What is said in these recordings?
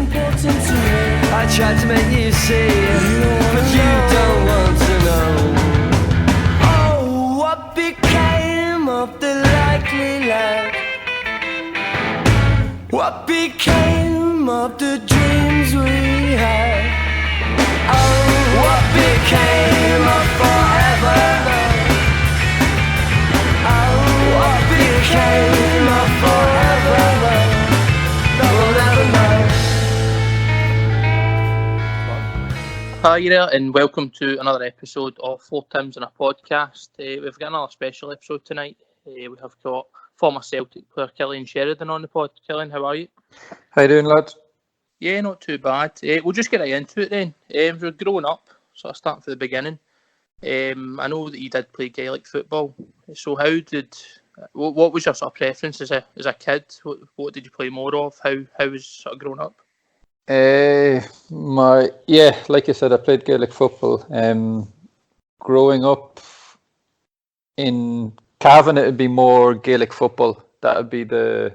important to me. I tried to make you see, but you don't want to know. Oh, what became of the likely lad? What became of the dreams we had? Oh, what became of forever? Oh, what became of forever? We'll never know. Hi there, and welcome to another episode of Four Tims in a Podcast. We've got another special episode tonight. We have got former Celtic player Cillian Sheridan on the pod. Cillian, how are you? How you doing, lads? Yeah, not too bad. We'll just get right into it then. We're growing up, sort of starting from the beginning. I know that you did play Gaelic football. So what was your sort of preference as a kid? What did you play more of? How was sort of growing up? Like you said, I played Gaelic football. Growing up in Cavan, it would be more Gaelic football. That would be the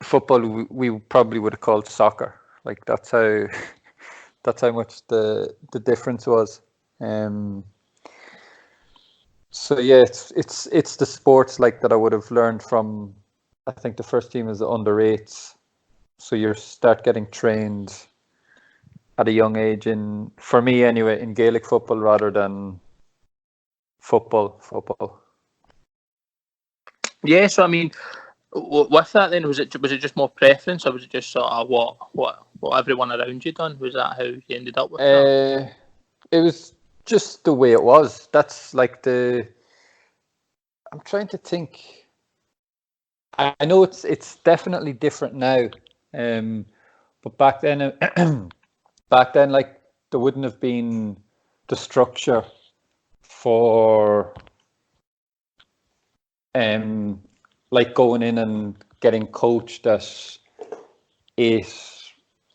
football we probably would have called soccer. Like that's how much the difference was. So yeah, it's the sports like that I would have learned from. I think the first team is the under-8s. So you start getting trained at a young age for me anyway, in Gaelic football rather than football. Yeah, so I mean, with that then, was it just more preference, or was it just sort of what everyone around you done? Was that how you ended up with that? It was just the way it was. That's like I'm trying to think. I know it's definitely different now, but back then, like there wouldn't have been the structure for like going in and getting coached at 8,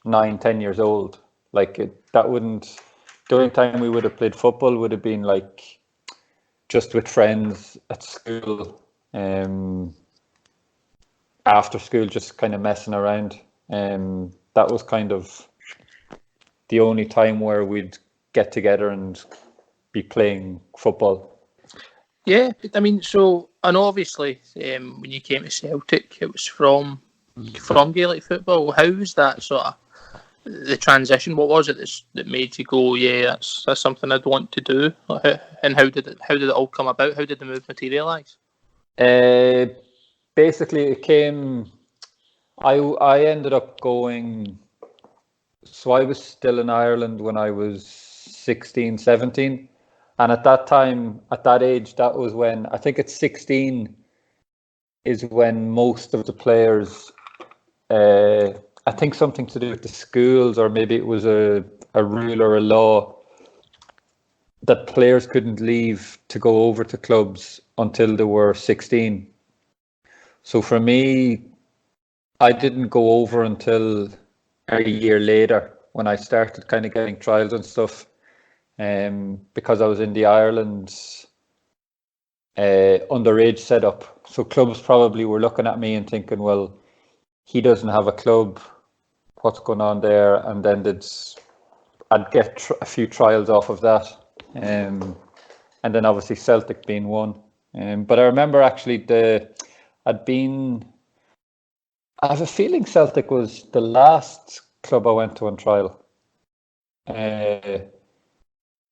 9, 10 years old. The only time we would have played football would have been like just with friends at school, after school, just kind of messing around. That was kind of the only time where we'd get together and be playing football. Yeah, I mean, so I know obviously when you came to Celtic, it was from Gaelic football. How was that sort of the transition? What was it that made you go, yeah, that's something I'd want to do? And how did it all come about? How did the move materialise? Basically, it came. I ended up going. So I was still in Ireland when I was 16, 17. And at that time, at that age, that was when, I think at 16 is when most of the players, I think something to do with the schools, or maybe it was a rule or a law that players couldn't leave to go over to clubs until they were 16. So for me, I didn't go over until a year later when I started kind of getting trials and stuff. Because I was in the Ireland underage setup. So clubs probably were looking at me and thinking, well, he doesn't have a club. What's going on there? And then I'd get a few trials off of that. And then obviously Celtic being one. But I remember actually I have a feeling Celtic was the last club I went to on trial.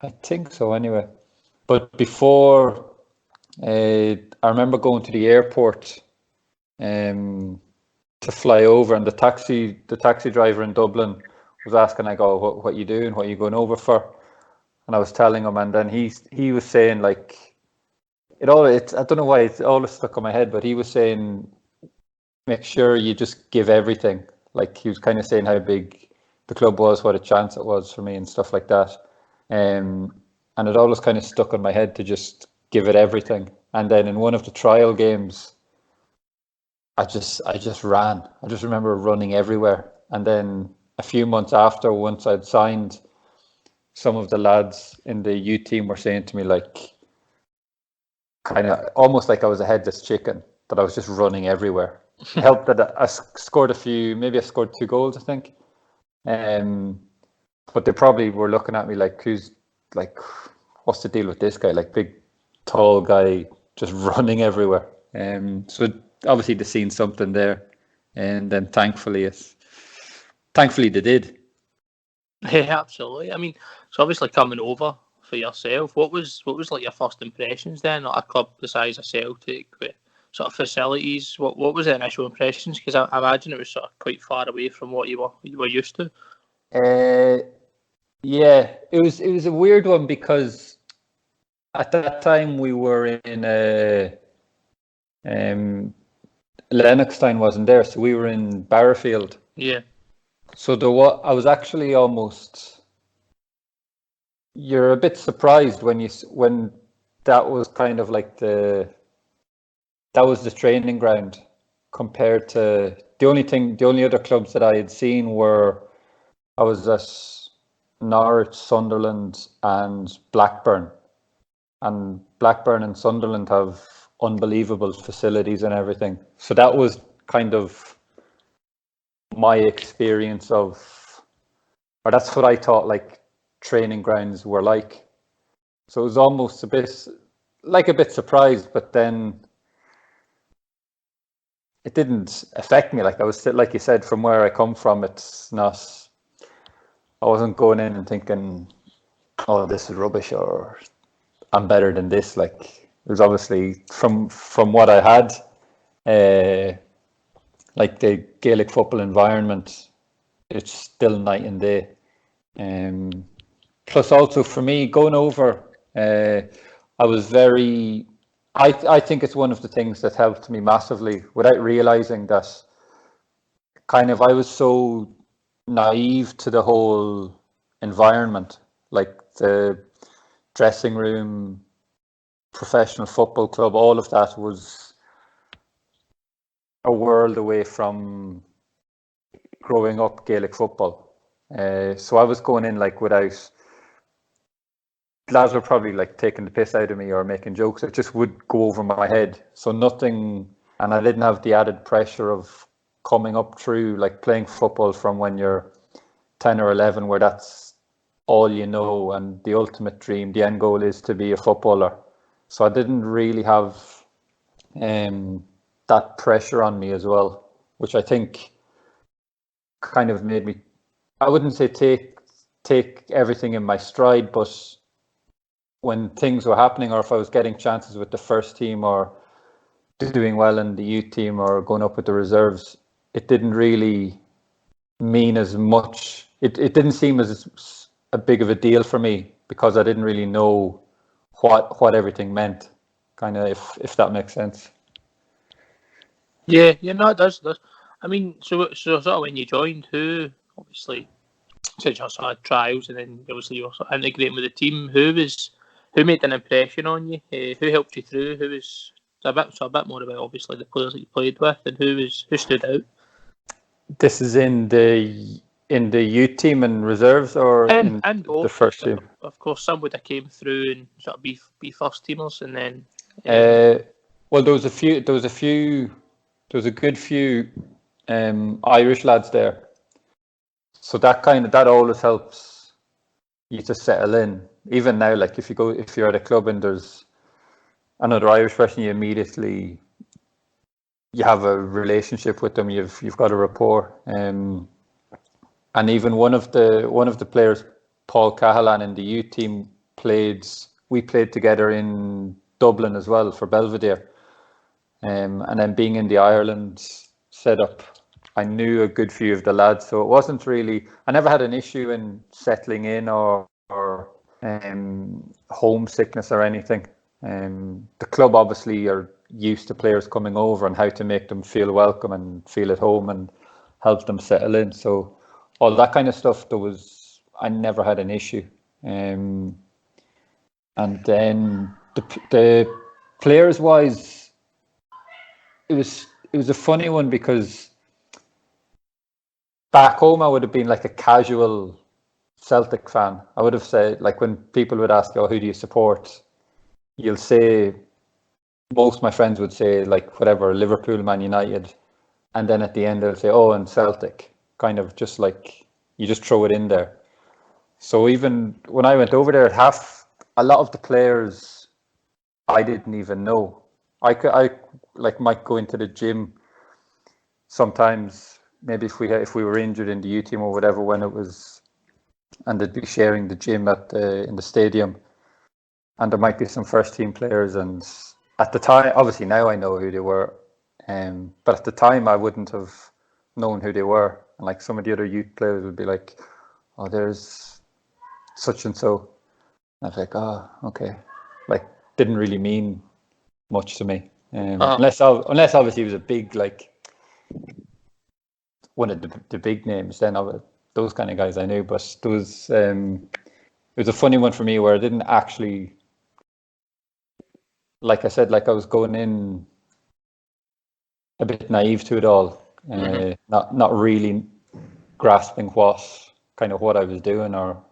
I think so anyway. But before, I remember going to the airport to fly over, and the taxi driver in Dublin was asking, I go, what you doing? What are you going over for? And I was telling him, and then he was saying like, I don't know why it's always stuck in my head, but he was saying, make sure you just give everything. Like he was kind of saying how big the club was, what a chance it was for me and stuff like that. And it always kind of stuck in my head to just give it everything. And then in one of the trial games, I just ran. I just remember running everywhere. And then a few months after, once I'd signed, some of the lads in the U team were saying to me, like, kind of almost like I was a headless chicken, that I was just running everywhere. helped that I scored a few. Maybe I scored 2 goals, I think. But they probably were looking at me like, what's the deal with this guy? Like, big, tall guy just running everywhere. So obviously they seen something there, and then thankfully they did. Yeah, absolutely. I mean, so obviously coming over for yourself, what was like your first impressions then? Like a club the size of Celtic with sort of facilities. What was the initial impressions? Because I imagine it was sort of quite far away from what you were used to. Yeah, it was a weird one because at that time we were in Lennoxtown wasn't there, so we were in Barrowfield. Yeah. So I was actually almost. You're a bit surprised when that was kind of like that was the training ground compared to the only other clubs that I had seen were I was at Norwich, Sunderland, and Blackburn. And Blackburn and Sunderland have unbelievable facilities and everything. So that was kind of my experience or that's what I thought like training grounds were like. So it was almost a bit surprised, but then it didn't affect me. Like I was, like you said, from where I come from, it's not. I wasn't going in and thinking, "Oh, this is rubbish," or "I'm better than this." Like it was obviously from what I had, like the Gaelic football environment, it's still night and day. Plus, also for me going over, I was very. I think it's one of the things that helped me massively without realizing that kind of I was so naive to the whole environment, like the dressing room, professional football club, all of that was a world away from growing up Gaelic football. So I was going in like without. Lads were probably like taking the piss out of me or making jokes. It just would go over my head. So nothing, and I didn't have the added pressure of coming up through like playing football from when you're 10 or 11, where that's all you know, and the ultimate dream, the end goal is to be a footballer. So I didn't really have that pressure on me as well, which I think kind of made me, I wouldn't say take everything in my stride, but when things were happening, or if I was getting chances with the first team or doing well in the youth team or going up with the reserves, it didn't really mean as much. It didn't seem as a big of a deal for me because I didn't really know what everything meant, kind of, if that makes sense. Yeah, no, it does. I mean, so sort of when you joined, who obviously since you had trials and then obviously you were sort of integrating with the team, who made an impression on you? Who helped you through? Who was a bit more about obviously the players that you played with, and who stood out? This is in the youth team and reserves, or in both, the first team. Of course, some would have came through and sort of be first teamers, and then. Well, there was a good few Irish lads there, so that always helps you to settle in. Even now, like if you're at a club and there's another Irish person, you have a relationship with them. You've got a rapport, and even one of the players, Paul Cahalan, in the youth team we played together in Dublin as well for Belvedere, and then being in the Ireland setup, I knew a good few of the lads, so it wasn't really. I never had an issue in settling in or homesickness or anything. The club obviously are used to players coming over and how to make them feel welcome and feel at home and help them settle in. So all that kind of stuff, I never had an issue. And then the players wise, it was a funny one because back home I would have been like a casual Celtic fan. I would have said, like, when people would ask, "Oh, who do you support?" You'll say, most of my friends would say, like, whatever, Liverpool, Man United. and then at the end they'll say, "Oh, and Celtic," kind of just like you just throw it in there. So even when I went over there, a lot of the players I didn't even know. I like might go into the gym sometimes, maybe if we were injured in the U team or whatever, when it was, and they'd be sharing the gym in the stadium, and there might be some first team players, and at the time, obviously now I know who they were, but at the time I wouldn't have known who they were, and like some of the other youth players would be like, "Oh, there's such and so." I was like, "Oh, okay," like didn't really mean much to me, unless obviously it was a big, like one of the big names. Then those kind of guys I knew, but there was it was a funny one for me where I didn't actually, like I said, like I was going in a bit naive to it all, not really grasping what I was doing or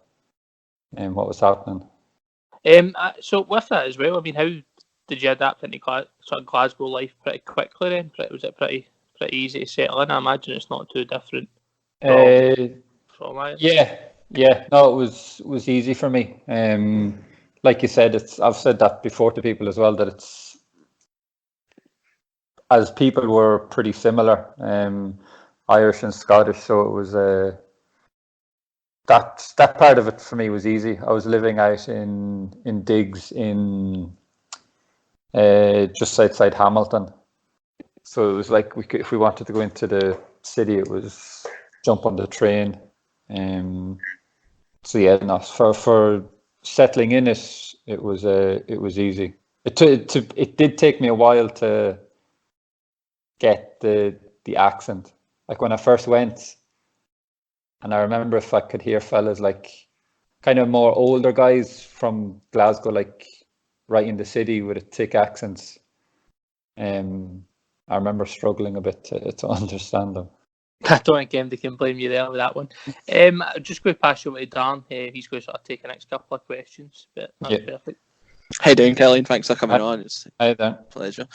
what was happening. So with that as well, I mean, how did you adapt into sort of Glasgow life pretty quickly then? Was it pretty easy to settle in? I imagine it's not too different from I. Yeah. No, it was easy for me. Like you said, I've said that before to people as well, that it's, as people were pretty similar, Irish and Scottish, so it was that part of it for me was easy. I was living out in digs in just outside Hamilton, so it was like if we wanted to go into the city, it was jump on the train. So yeah, no, for settling in it was easy. It did take me a while to get the accent. Like when I first went, and I remember if I could hear fellas like kind of more older guys from Glasgow, like right in the city with a thick accents. I remember struggling a bit to understand them. I don't think they can blame you there with that one. Just going to pass you over to Dan. He's going to sort of take the next couple of questions, but that's perfect. How you doing, Cillian? Thanks for coming on. It's a pleasure.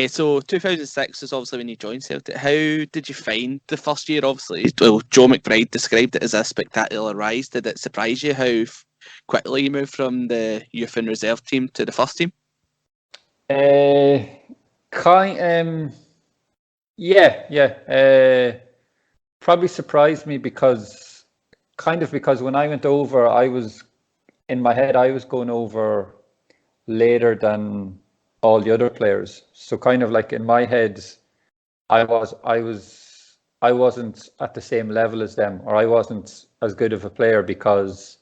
So 2006 is obviously when you joined Celtic. How did you find the first year? Obviously, Joe McBride described it as a spectacular rise. Did it surprise you how quickly you moved from the youth and reserve team to the first team? Probably surprised me because when I went over, I was in my head I was going over later than all the other players. So kind of like in my head, I wasn't at the same level as them, or I wasn't as good of a player because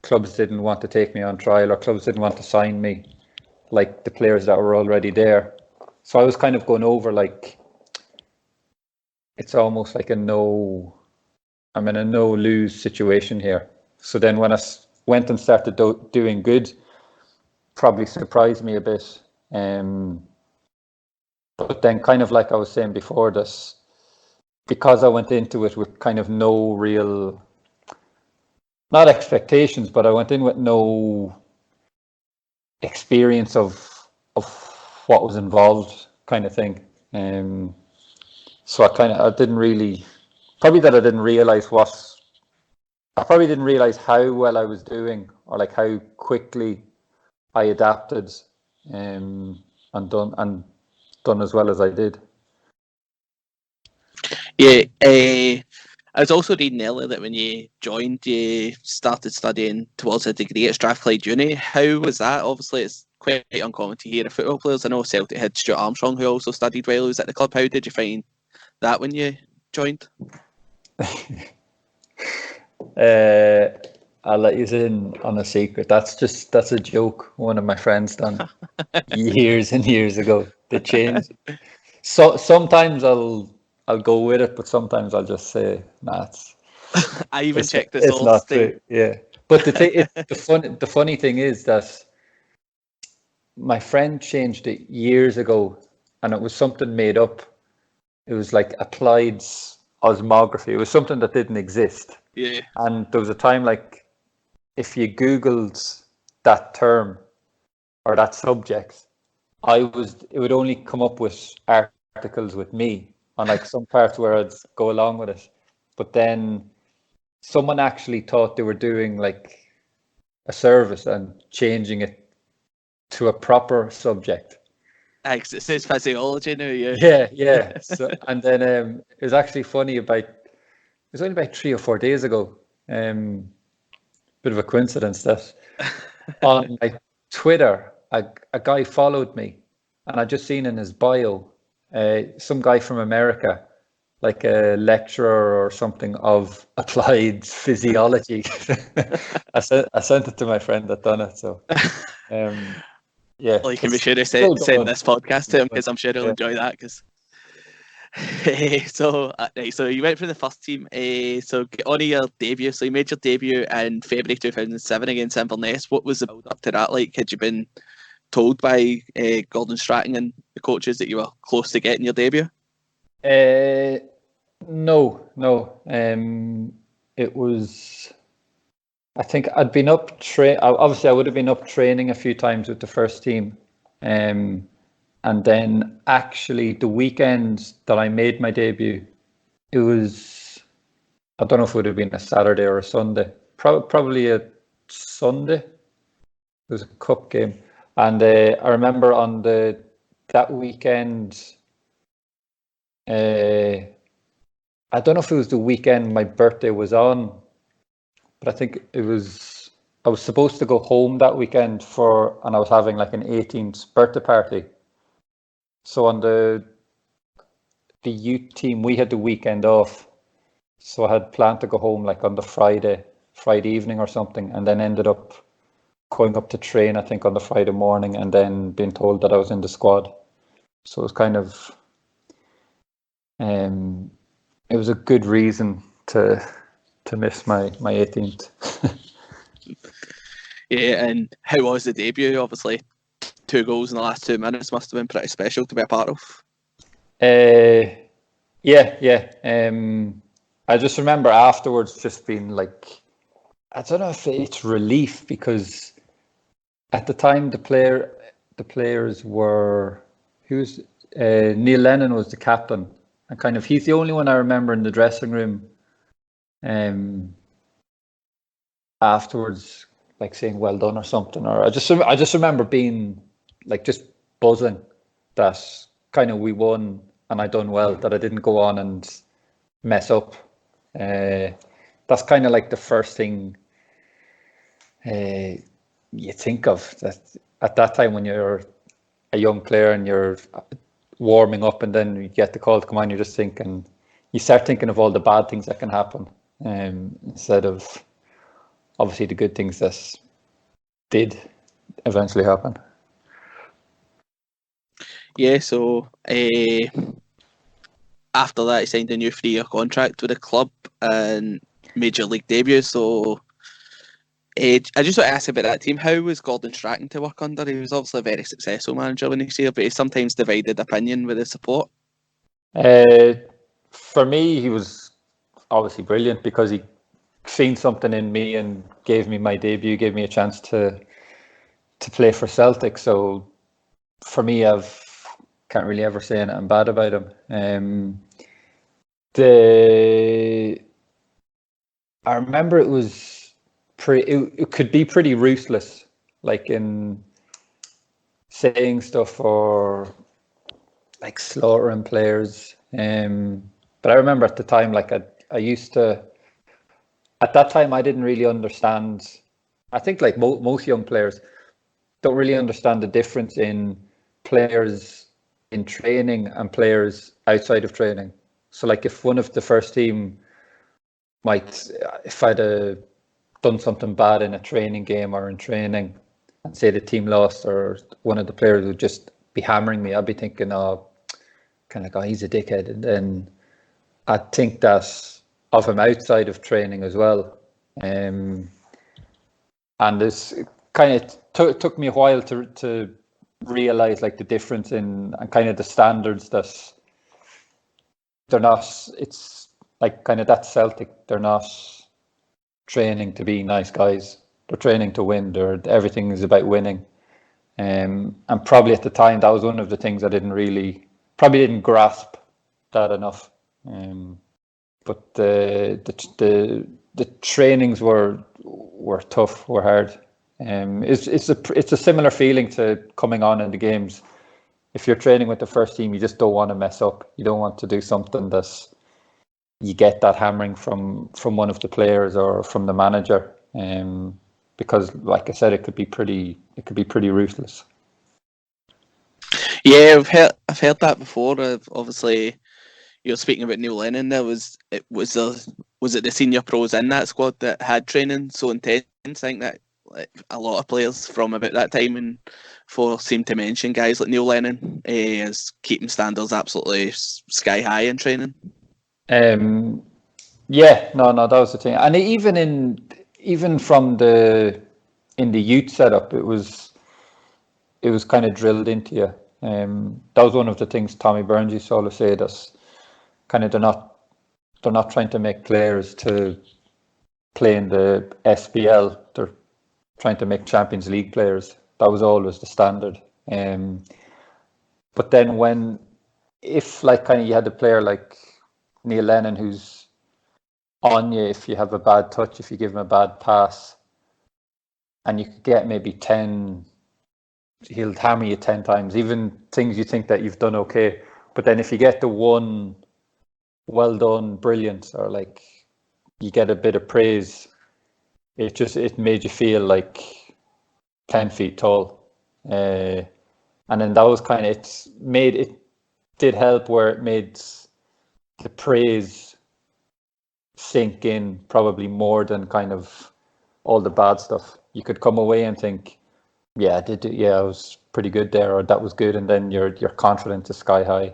clubs didn't want to take me on trial, or clubs didn't want to sign me like the players that were already there. So I was kind of going over like it's almost like I'm in a no lose situation here. So then when I went and started doing good, probably surprised me a bit. But then kind of like I was saying before, this, because I went into it with kind of no real, not expectations, but I went in with no experience of what was involved, kind of thing. So I didn't really, probably that I didn't realize how well I was doing, or like how quickly I adapted, and done as well as I did. Yeah, I was also reading earlier that when you joined, you started studying towards a degree at Strathclyde Uni. How was that? Obviously, it's quite uncommon to hear of football players. I know Celtic had Stuart Armstrong, who also studied while he was at the club. How did you find that when you joined? I'll let you in on a secret. That's a joke one of my friends done years and years ago. They changed. So sometimes I'll go with it, but sometimes I'll just say, nah, I even checked the source. It's not thing. true. Yeah, but the funny thing is that my friend changed it years ago, and it was something made up. It was like applied osmography. It was something that didn't exist. Yeah. And there was a time, like, if you Googled that term or that subject, it would only come up with articles with me on like some parts where I'd go along with it. But then someone actually thought they were doing like a service and changing it to a proper subject. It says physiology now, yeah. Yeah. So, and then it was actually funny it was only about 3 or 4 days ago. Bit of a coincidence that on like Twitter, a guy followed me, and I just seen in his bio, some guy from America, like a lecturer or something of applied physiology. I sent it to my friend that done it. So, yeah. Well, you can be sure to still send going. this podcast to him, because I'm sure he'll enjoy that. Because so you went for the first team. So get on to your debut. So you made your debut in February 2007 against Inverness. What was the build up to that like? Had you been told by Gordon Stratton and the coaches that you were close to getting your debut? No. It was. I think I'd been up obviously I would have been up training a few times with the first team, and then actually the weekend that I made my debut, it was, I don't know if it would have been a Saturday or a Sunday, probably a Sunday. It was a cup game, and I remember on that weekend, I don't know if it was the weekend my birthday was on, but I think I was supposed to go home that weekend and I was having like an 18th birthday party. So on the youth team, we had the weekend off. So I had planned to go home like on the Friday evening or something, and then ended up going up to train, I think, on the Friday morning, and then being told that I was in the squad. So it was kind of, it was a good reason to miss my 18th. Yeah, and how was the debut? Obviously, 2 goals in the last 2 minutes must have been pretty special to be a part of. Yeah. I just remember afterwards just being like, I don't know if it's relief, because at the time the players were, Neil Lennon was the captain, and kind of he's the only one I remember in the dressing room afterwards, like saying well done or something. Or I just remember being like just buzzing that kind of we won and I done well, that I didn't go on and mess up. That's kind of like the first thing you think of, that at that time when you're a young player and you're warming up, and then you get the call to come on, you start thinking of all the bad things that can happen, instead of obviously the good things that did eventually happen. Yeah, so after that, he signed a new 3-year contract with the club and Major League debut. So I just want to ask about that team. How was Gordon Stratton to work under? He was obviously a very successful manager when he was here, but he sometimes divided opinion with his support. For me, he was obviously brilliant, because he seen something in me and gave me my debut, gave me a chance to play for Celtic. So for me, can't really ever say anything bad about him. I remember it was it could be pretty ruthless, like in saying stuff or like slaughtering players. But I remember at the time, like I used to, at that time I didn't really understand. I think like most young players don't really understand the difference in players in training and players outside of training. So like if one of the first team if I'd done something bad in a training game or in training, and say the team lost, or one of the players would just be hammering me, I'd be thinking, oh, kind of, oh, he's a dickhead. And then I'd think that of him outside of training as well. And this kind of took me a while to realize like the difference in, and kind of the standards that they're not, it's like kind of that Celtic, they're not training to be nice guys. They're training to win. Everything is about winning. And probably at the time, that was one of the things I didn't grasp that enough. But the trainings were tough, were hard. It's a similar feeling to coming on in the games. If you're training with the first team, you just don't want to mess up. You don't want to do something that you get that hammering from one of the players or from the manager. Because, like I said, it could be pretty ruthless. Yeah, I've heard that before. Obviously, you're speaking about Neil Lennon. Was it the senior pros in that squad that had training so intense? I think that a lot of players from about that time and seem to mention guys like Neil Lennon as keeping standards absolutely sky high in training. Yeah, no, that was the thing, and even from in the youth setup, it was kind of drilled into you. That was one of the things Tommy Burns used to always say, that kind of they're not trying to make players to play in the SPL. They're trying to make Champions League players. That was always the standard. But then if like kind of you had a player like Neil Lennon who's on you if you have a bad touch, if you give him a bad pass, and you could get maybe 10, he'll hammer you 10 times, even things you think that you've done okay. But then if you get the one well done, brilliant, or like you get a bit of praise, it made you feel like 10 feet tall. And then that was kind of, it did help where it made the praise sink in probably more than kind of all the bad stuff. You could come away and think, yeah, I was pretty good there, or that was good, and then your confidence is sky high.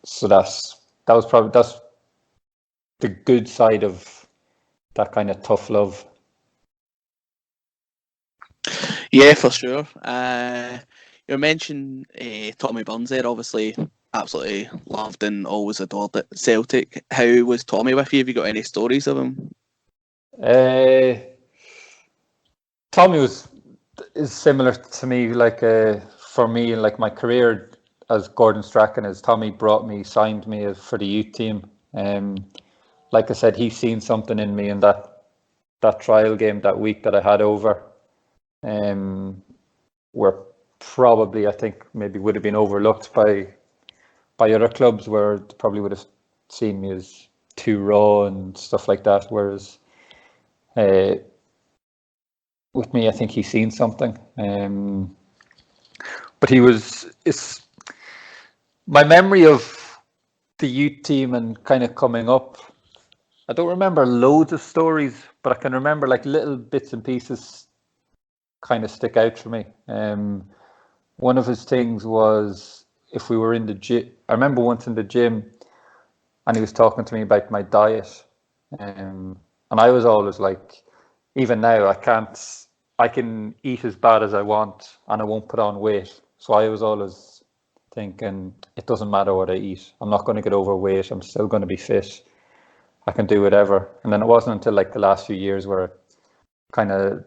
So that's the good side of that kind of tough love. Yeah, for sure. You mentioned Tommy Burns there, obviously absolutely loved and always adored at Celtic. How was Tommy with you? Have you got any stories of him? Tommy is similar to me. Like for me, like my career as Gordon Strachan, as Tommy signed me for the youth team. Like I said, he's seen something in me in that trial game that week that I had over. Where probably I think maybe would have been overlooked by other clubs, where they probably would have seen me as too raw and stuff like that. Whereas with me, I think he's seen something. But it's my memory of the youth team and kind of coming up. I don't remember loads of stories, but I can remember like little bits and pieces kind of stick out for me. One of his things was if we were in the gym. I remember once in the gym, and he was talking to me about my diet, and I was always like, even now I can eat as bad as I want and I won't put on weight. So I was always thinking, it doesn't matter what I eat. I'm not going to get overweight. I'm still going to be fit. I can do whatever. And then it wasn't until like the last few years where I kind of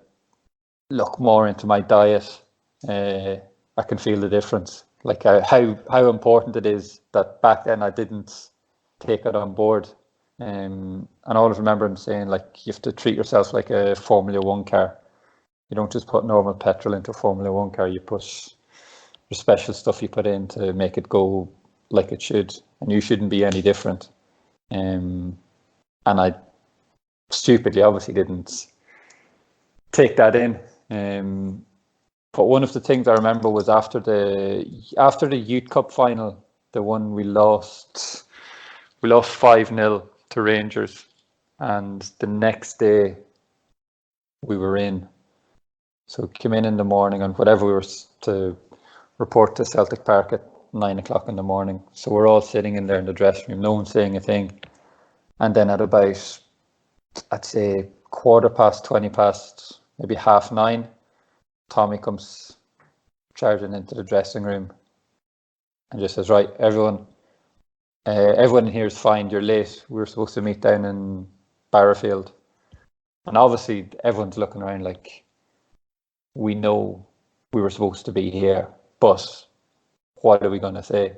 look more into my diet. I can feel the difference. Like how important it is that back then I didn't take it on board. And I always remember him saying, like, you have to treat yourself like a Formula One car. You don't just put normal petrol into a Formula One car. You put the special stuff you put in to make it go like it should, and you shouldn't be any different. And I stupidly obviously didn't take that in. But one of the things I remember was after the Youth Cup final, the one we lost 5-0 to Rangers, and the next day we were in. So came in the morning, and whatever we were to report to Celtic Park at 9 o'clock in the morning. So we're all sitting in there in the dressing room, no one saying a thing. And then at about, I'd say 20 past, maybe 9:30, Tommy comes charging into the dressing room and just says, right, everyone in here is fine, you're late. We were supposed to meet down in Barrowfield. And obviously everyone's looking around like, we know we were supposed to be here, but what are we going to say?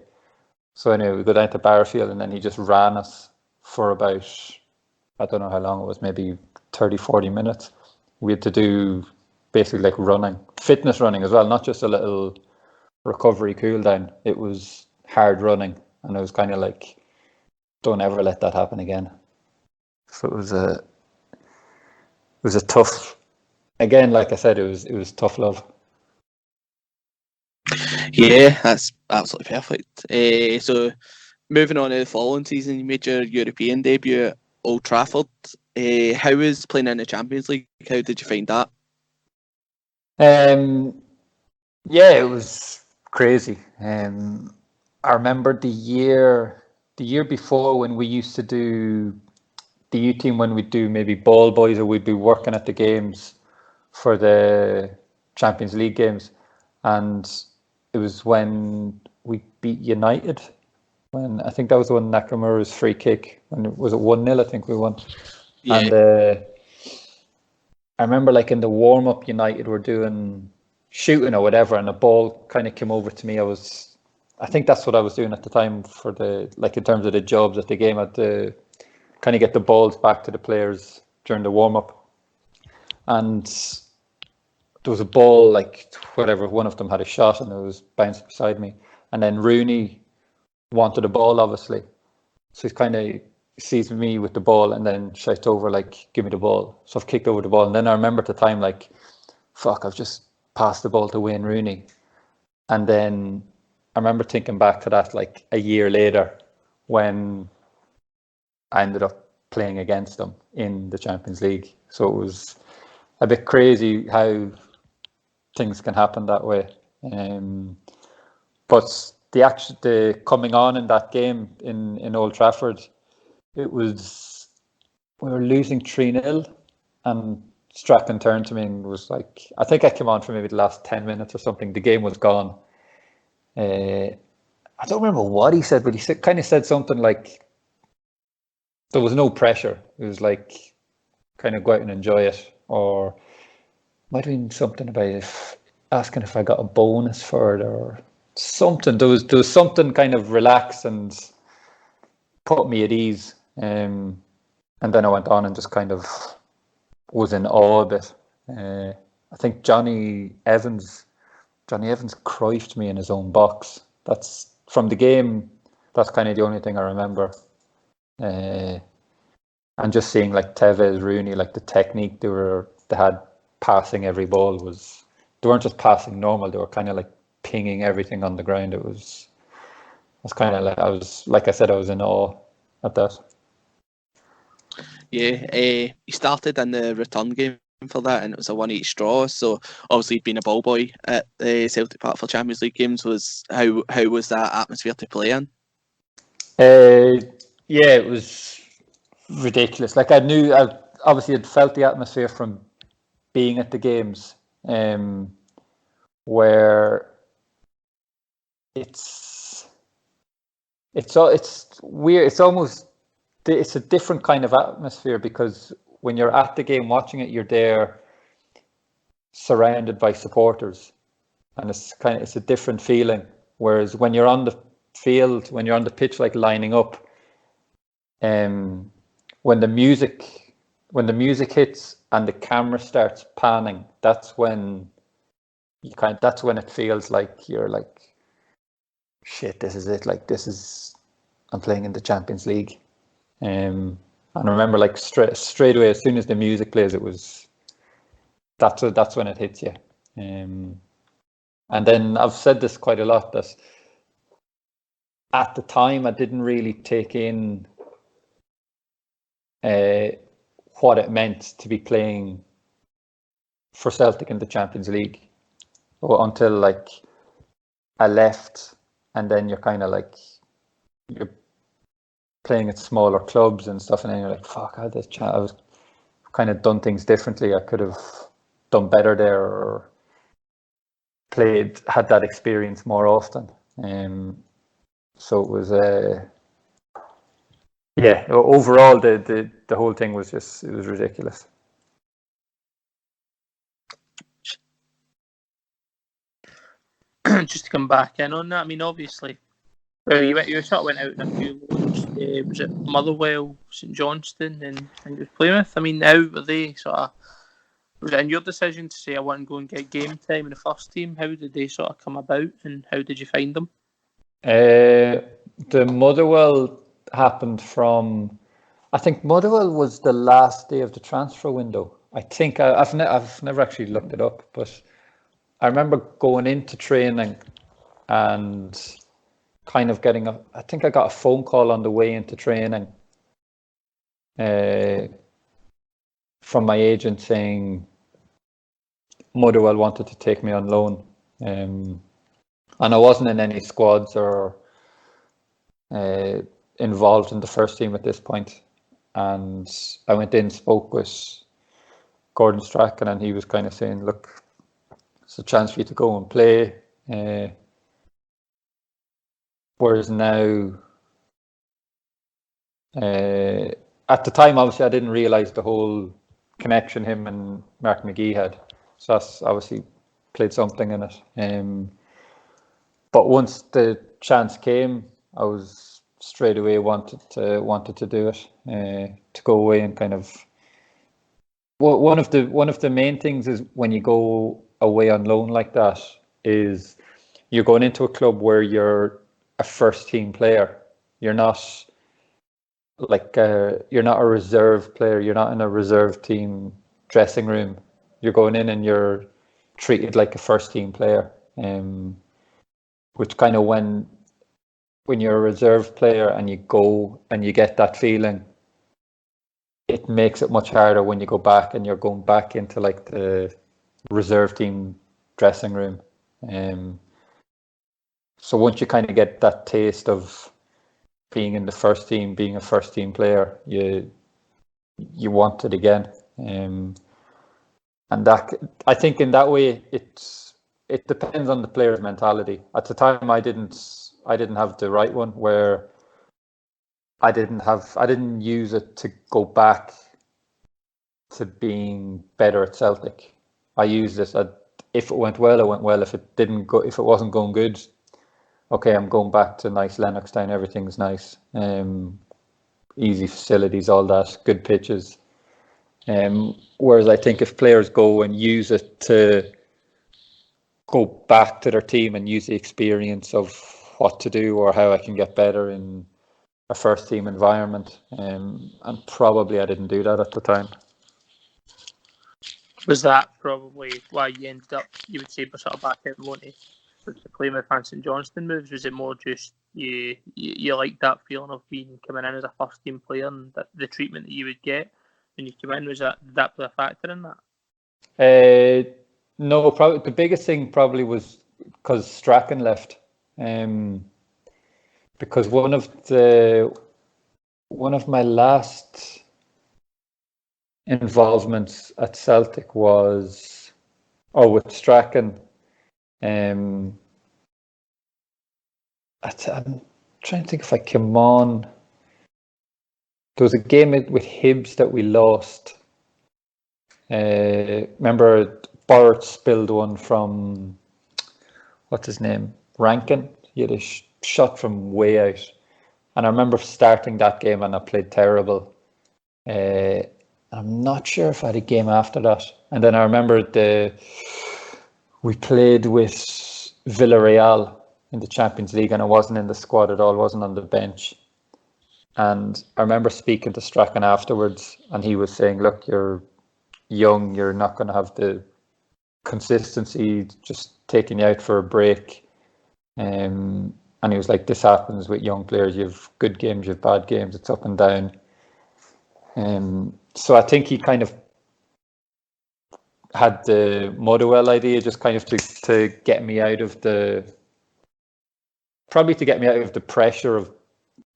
So anyway, we go down to Barfield, and then he just ran us for about, I don't know how long it was, maybe 30, 40 minutes. We had to do basically like running, fitness running as well, not just a little recovery cool down. It was hard running, and it was kind of like, don't ever let that happen again. So it was a tough, again, like I said, it was tough love. Yeah, that's absolutely perfect. So moving on to the following season, you made your European debut at Old Trafford. How was playing in the Champions League? How did you find that? Yeah, it was crazy. I remember the year before when we used to do the U team, when we'd do maybe ball boys, or we'd be working at the games for the Champions League games, and it was when we beat United. When I think that was the one, Nakamura's free kick. When it was 1-0, I think we won. Yeah. And I remember like in the warm up, United were doing shooting or whatever, and the ball kind of came over to me. I think that's what I was doing at the time for the, like in terms of the jobs at the game, I had to kind of get the balls back to the players during the warm up. And there was a ball, like whatever, one of them had a shot and it was bounced beside me. And then Rooney wanted the ball, obviously. So he's kind of sees me with the ball and then shouts over, like, give me the ball. So I've kicked over the ball. And then I remember at the time, like, fuck, I've just passed the ball to Wayne Rooney. And then I remember thinking back to that, like, a year later when I ended up playing against them in the Champions League. So it was a bit crazy how things can happen that way. But the coming on in that game in Old Trafford, it was, we were losing 3-0 and Strachan turned to me and was like, I think I came on for maybe the last 10 minutes or something. The game was gone. I don't remember what he said, but he kind of said something like, there was no pressure. It was like, kind of go out and enjoy it. Or might have been something about asking if I got a bonus for it or something. There was something kind of relaxed and put me at ease. And then I went on and just kind of was in awe a bit. I think Johnny Evans crifed me in his own box. That's from the game. That's kind of the only thing I remember. And just seeing like Tevez, Rooney, like the technique they had passing every ball was, they weren't just passing normal. They were kind of like pinging everything on the ground. It was kind of like I said, I was in awe at that. Yeah, he started in the return game for that, and it was a 1-each draw. So obviously, being a ball boy at the Celtic Park for Champions League games, was how was that atmosphere to play in? Yeah, it was ridiculous. Like I obviously had felt the atmosphere from being at the games, where it's weird. It's a different kind of atmosphere, because when you're at the game watching it, you're there surrounded by supporters, and it's a different feeling. Whereas when you're on the field, when you're on the pitch, like lining up, when the music hits and the camera starts panning, that's when it feels like you're like, shit, this is it. Like I'm playing in the Champions League. And I remember like straight away, as soon as the music plays, that's when it hits you. And then I've said this quite a lot, that at the time I didn't really take in what it meant to be playing for Celtic in the Champions League, until like I left, and then you're kind of like, you're playing at smaller clubs and stuff, and then you're like, fuck, I was kind of done things differently. I could have done better there, or had that experience more often. So it was overall the whole thing was just, it was ridiculous. Just to come back in on that, I mean, obviously Well, you sort of went out in a few loans. Was it Motherwell, St Johnstone, and I think it was Plymouth? I mean, how were they sort of? Was it in your decision to say I want to go and get game time in the first team? How did they sort of come about, and how did you find them? The Motherwell happened from. I think Motherwell was the last day of the transfer window. I think I've never actually looked it up, but I remember going into training and kind of getting I think I got a phone call on the way into training from my agent saying Motherwell wanted to take me on loan, and I wasn't in any squads or involved in the first team at this point. And I went in, spoke with Gordon Strachan, and he was kind of saying, look, it's a chance for you to go and play. Whereas now, at the time, obviously, I didn't realise the whole connection him and Mark McGee had. So that's obviously played something in it. But once the chance came, I was straight away wanted to do it, to go away and kind of. Well, one of the main things is when you go away on loan like that is you're going into a club where you're a first team player. You're not like you're not a reserve player. You're not in a reserve team dressing room. You're going in and you're treated like a first team player. Which kind of when you're a reserve player and you go and you get that feeling, it makes it much harder when you go back and you're going back into like the reserve team dressing room. So once you kind of get that taste of being in the first team, being a first team player, you want it again. And that, I think in that way, it depends on the player's mentality. At the time, I didn't have the right one where I didn't use it to go back to being better at Celtic. I used it if it went well, it went well. If it wasn't going good, okay, I'm going back to nice Lennoxtown. Everything's nice, easy facilities, all that, good pitches. Whereas I think if players go and use it to go back to their team and use the experience of what to do or how I can get better in a first team environment, and probably I didn't do that at the time. Was that probably why you ended up, you would say, sort of back out wanting to play with St Johnstone moves? Was it more just you liked that feeling of being coming in as a first team player and the treatment that you would get when you came in? Did that play a factor in that? No, probably the biggest thing probably was because Strachan left. Because one of my last involvements at Celtic was with Strachan. I'm trying to think if I came on. There was a game with Hibs that we lost. Remember, Bart spilled one from, what's his name, Rankin. He had a shot from way out. And I remember starting that game and I played terrible. I'm not sure if I had a game after that. And then I remember we played with Villarreal in the Champions League and I wasn't in the squad at all, wasn't on the bench. And I remember speaking to Strachan afterwards and he was saying, look, you're young, you're not going to have the consistency, just taking you out for a break. And he was like, this happens with young players. You have good games, you have bad games, it's up and down. So I think he kind of had the Motherwell idea just kind of to get me out of the pressure of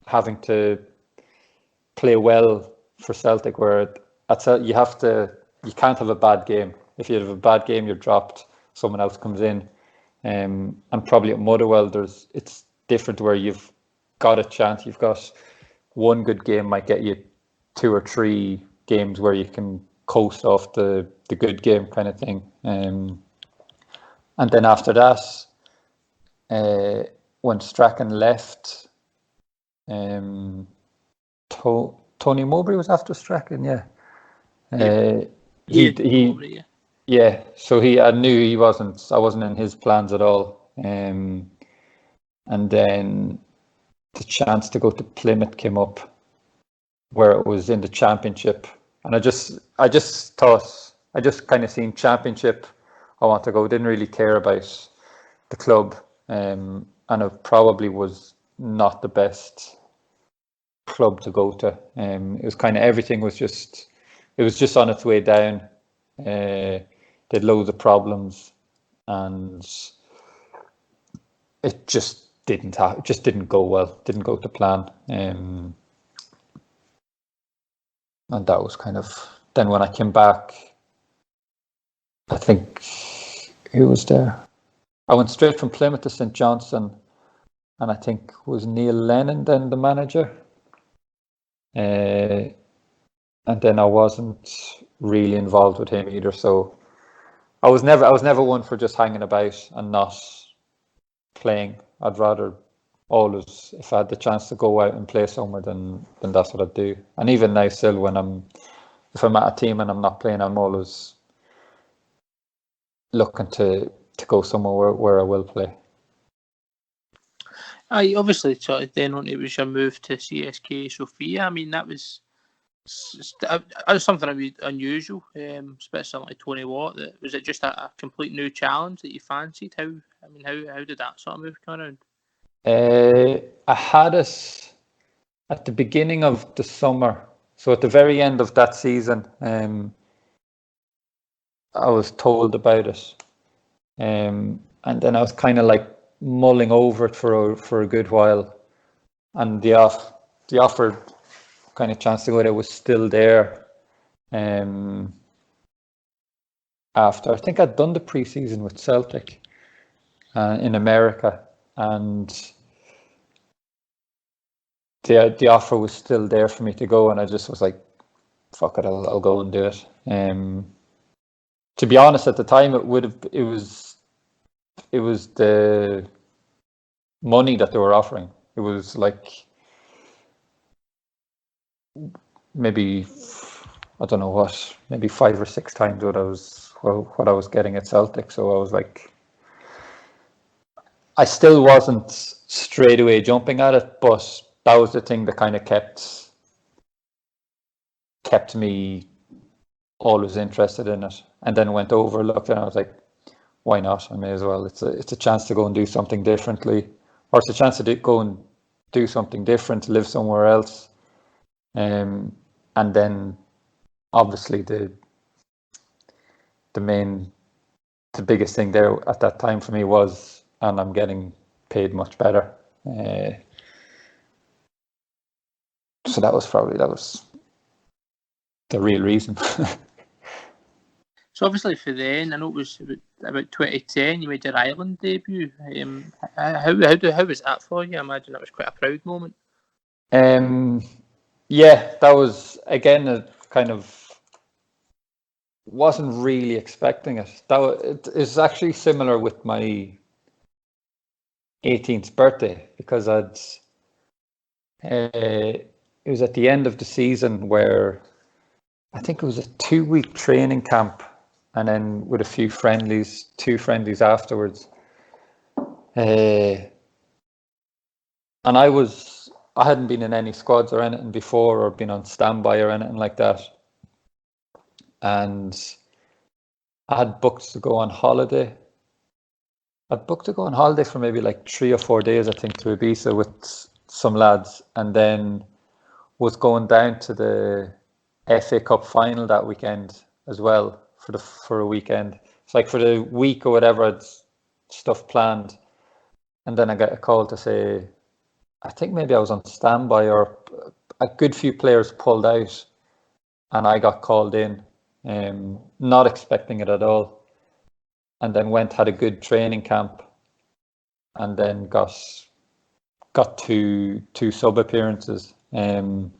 having to play well for Celtic, where you can't have a bad game. If you have a bad game, you're dropped, someone else comes in. And probably at Motherwell, it's different where you've got a chance. You've got one good game might get you 2 or 3 games where you can coast off the good game kind of thing. And then after that, when Strachan left, Tony Mowbray was after Strachan, yeah. Mowbray, Yeah, so I knew I wasn't in his plans at all. And then the chance to go to Plymouth came up, where it was in the championship, and I just kind of seen championship. I want to go. Didn't really care about the club, and it probably was not the best club to go to. It was kind of everything was just on its way down. They had loads of problems, and it just didn't go well. Didn't go to plan. And that was kind of, then when I came back, I think, who was there? I went straight from Plymouth to St Johnstone, and I think was Neil Lennon then the manager. And then I wasn't really involved with him either. So I was never one for just hanging about and not playing. I'd rather always, if I had the chance to go out and play somewhere, then that's what I'd do. And even now still, if I'm at a team and I'm not playing, I'm always looking to go somewhere where I will play. Obviously, sort of then on it was your move to CSK Sofia. I mean, that was something a bit unusual, especially like Tony Watt. Was it just a complete new challenge that you fancied? How did that sort of move come around? I had it at the beginning of the summer, so at the very end of that season. I was told about it, and then I was kind of like mulling over it for a good while, and the offer kind of chance to go there was still there. After I think I'd done the pre-season with Celtic in America, and the offer was still there for me to go, and I just was like, fuck it, I'll go and do it. To be honest, at the time it was the money that they were offering. It was like maybe, I don't know what, maybe 5 or 6 times what I was getting at Celtic. So I was like, I still wasn't straight away jumping at it, but that was the thing that kind of kept me always interested in it. And then went over, looked, and I was like, why not? I may as well. It's a chance to go and do something differently, or it's a chance to go and do something different, live somewhere else. And then obviously the biggest thing there at that time for me was, and I'm getting paid much better. So that was the real reason. So obviously for then, I know it was about 2010, you made your Ireland debut. How was that for you? I imagine that was quite a proud moment. Yeah, that was, again, a kind of, wasn't really expecting it. It is actually similar with my 18th birthday, because it was at the end of the season where I think it was a 2-week training camp, and then with a few friendlies, 2 friendlies afterwards. And I hadn't been in any squads or anything before, or been on standby or anything like that. And I had booked to go on holiday. I'd booked to go on holiday for maybe like 3 or 4 days, I think, to Ibiza with some lads, and then was going down to the FA Cup final that weekend as well for a weekend. It's like for the week or whatever, I'd stuff planned, and then I got a call to say, I think maybe I was on standby, or a good few players pulled out, and I got called in, not expecting it at all, and then had a good training camp, and then got 2 sub appearances. Came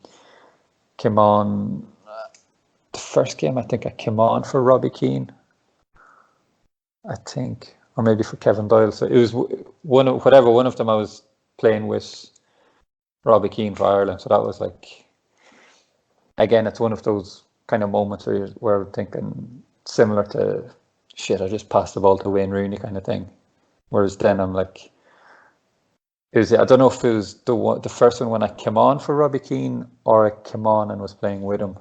on the first game. I think I came on for Robbie Keane, I think, or maybe for Kevin Doyle. So it was one of them I was playing with Robbie Keane for Ireland. So that was like, again, it's one of those kind of moments where I'm thinking similar to, shit, I just passed the ball to Wayne Rooney kind of thing. Whereas then I'm like, I don't know if it was the first one when I came on for Robbie Keane or I came on and was playing with him.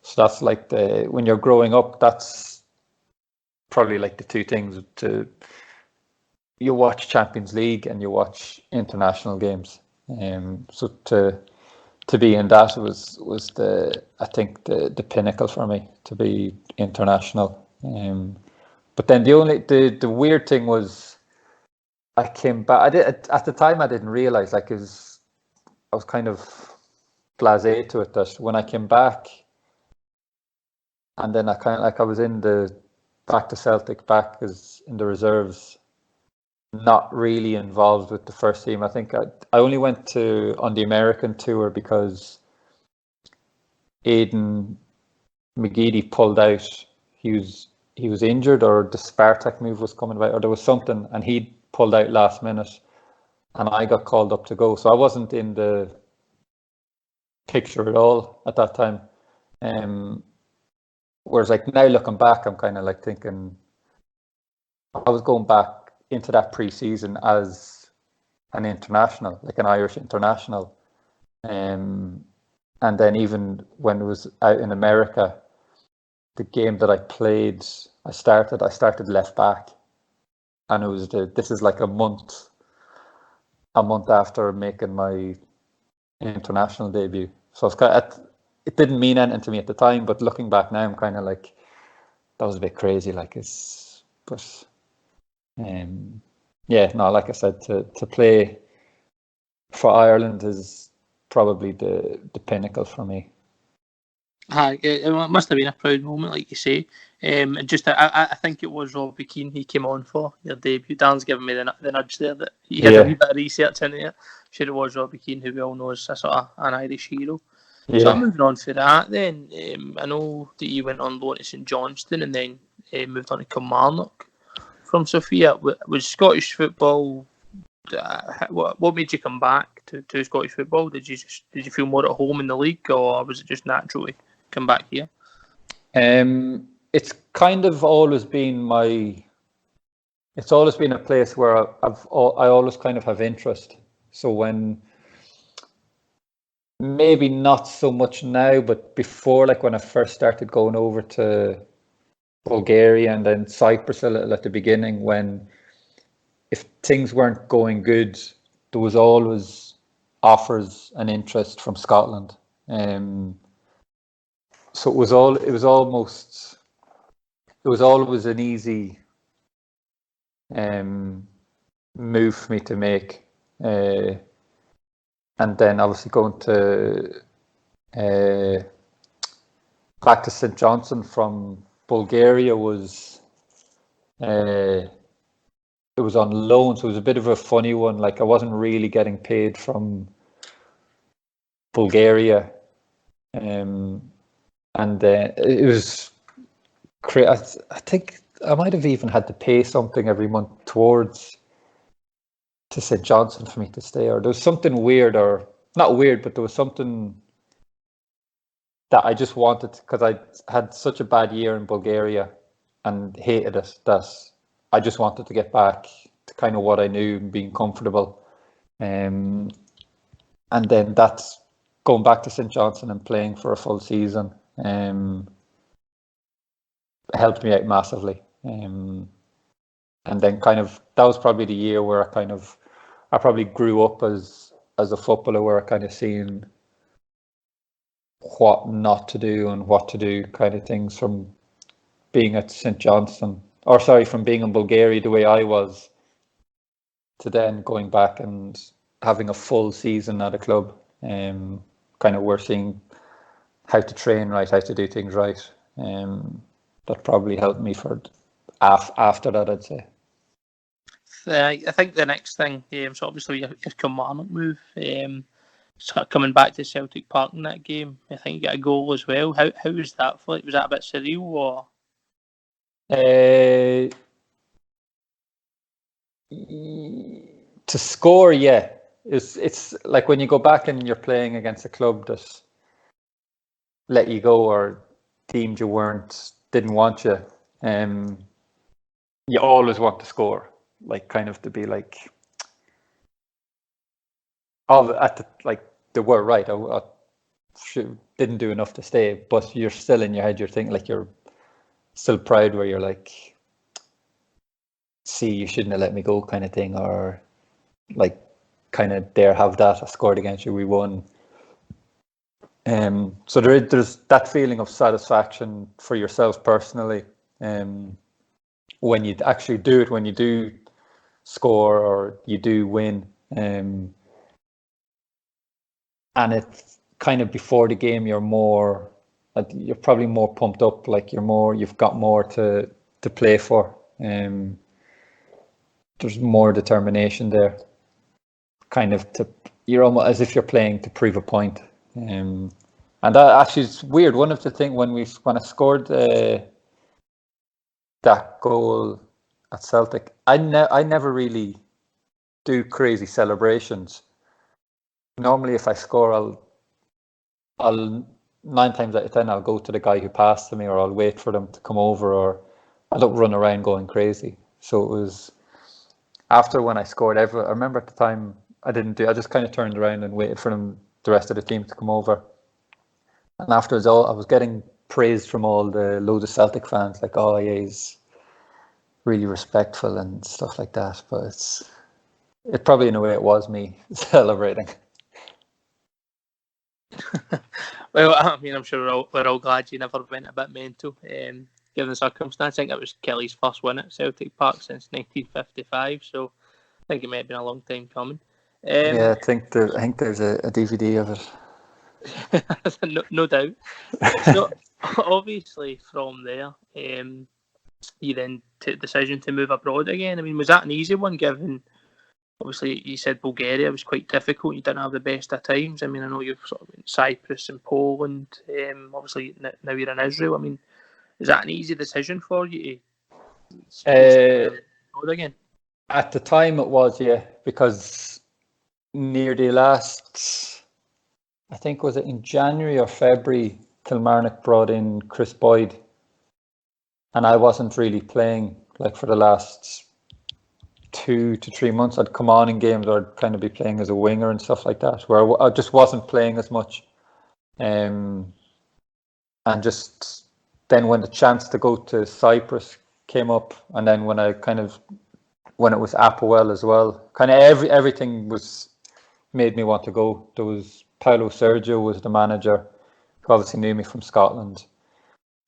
So that's like when you're growing up, that's probably like the two things you watch Champions League and you watch international games. So to be in that was I think the pinnacle for me, to be international. But then the weird thing was, I came back. At the time I didn't realize, like, I was kind of blasé to it, that when I came back, and then I kind of like I was back to Celtic, back as in the reserves, not really involved with the first team. I think I only went on the American tour because Aidan McGeady pulled out. He was injured, or the Spartak move was coming about, or there was something, and he pulled out last minute, and I got called up to go. So I wasn't in the picture at all at that time. Whereas like now looking back, I'm kind of like thinking I was going back into that pre-season as an international, like an Irish international. And then even when it was out in America, the game that I played, I started left back, and it was this is like a month after making my international debut. So it's it didn't mean anything to me at the time, but looking back now, I'm kind of like, that was a bit crazy. Like yeah, no, like I said, to play for Ireland is probably the pinnacle for me. It must have been a proud moment, like you say. And just I think it was Robbie Keane he came on for your debut. Dan's given me the nudge there that he had a wee bit of research into it. Sure, it was Robbie Keane, who we all know is a sort of an Irish hero. Yeah. So moving on for that, then I know that you went on loan to St Johnstone and then moved on to Kilmarnock from Sofia. Was Scottish football? What made you come back to Scottish football? Did you feel more at home in the league, or was it just natural to come back here? It's kind of always been it's always been a place where I always kind of have interest. So when, maybe not so much now, but before, like when I first started going over to Bulgaria and then Cyprus a little at the beginning, when if things weren't going good, there was always offers and interest from Scotland. So it was always an easy move for me to make. And then obviously going to back to St Johnstone from Bulgaria was it was on loan, so it was a bit of a funny one. Like I wasn't really getting paid from Bulgaria, and it was I think I might have even had to pay something every month towards to St Johnstone for me to stay, or there was something weird, or not weird, but there was something that I just wanted, because I had such a bad year in Bulgaria and hated it, that I just wanted to get back to kind of what I knew and being comfortable. And then that's going back to St Johnstone and playing for a full season helped me out massively. And then kind of that was probably the year where I probably grew up as a footballer, where I kind of seen what not to do and what to do kind of things, from being at St Johnstone, from being in Bulgaria the way I was, to then going back and having a full season at a club. Kind of we're seeing how to train right, how to do things right. That probably helped me for after that, I'd say. I think the next thing, so obviously your Kilmarnock move, sort of coming back to Celtic Park in that game, I think you got a goal as well. How was that for you? Was that a bit surreal, or? To score, yeah. It's like when you go back and you're playing against a club that let you go or deemed you didn't want you. You always want to score, like kind of to be like, they were right. I didn't do enough to stay, but you're still in your head. You're thinking like you're still proud, where you're like, see, you shouldn't have let me go, kind of thing, or like kind of there, have that. I scored against you, we won. So there's that feeling of satisfaction for yourself personally. When you actually do it, when you do score or you do win, and it's kind of before the game, you're probably more pumped up, like you've got more to play for. There's more determination there, kind of you're almost as if you're playing to prove a point. And that actually is weird. One of the things when I scored that goal at Celtic, I never really do crazy celebrations. Normally, if I score, I'll 9 times out of 10 I'll go to the guy who passed to me, or I'll wait for them to come over, or I don't run around going crazy. So it was after when I scored. I remember at the time I just kind of turned around and waited for the rest of the team to come over. And afterwards, I was getting praised from all the loads of Celtic fans, like, oh yeah, he's really respectful and stuff like that. But it probably in a way it was me celebrating. Well, I mean, I'm sure we're all glad you never went a bit mental. Given the circumstance, I think it was Kelly's first win at Celtic Park since 1955, so I think it may have been a long time coming. Yeah, I think there's a DVD of it. no doubt. So obviously from there, you then took the decision to move abroad again. I mean, was that an easy one, given obviously you said Bulgaria was quite difficult, you didn't have the best of times? I mean, I know you've sort of been in Cyprus and Poland, obviously now you're in Israel. I mean, is that an easy decision for you to abroad again? At the time it was, yeah, because near the last, I think, was it in January or February, Kilmarnock brought in Chris Boyd, and I wasn't really playing like for the last 2 to 3 months. I'd come on in games, or I'd kind of be playing as a winger and stuff like that, where I just wasn't playing as much. And just then when the chance to go to Cyprus came up, and then when it was Apoel as well, kind of everything made me want to go. There was Paulo Sergio was the manager, who obviously knew me from Scotland.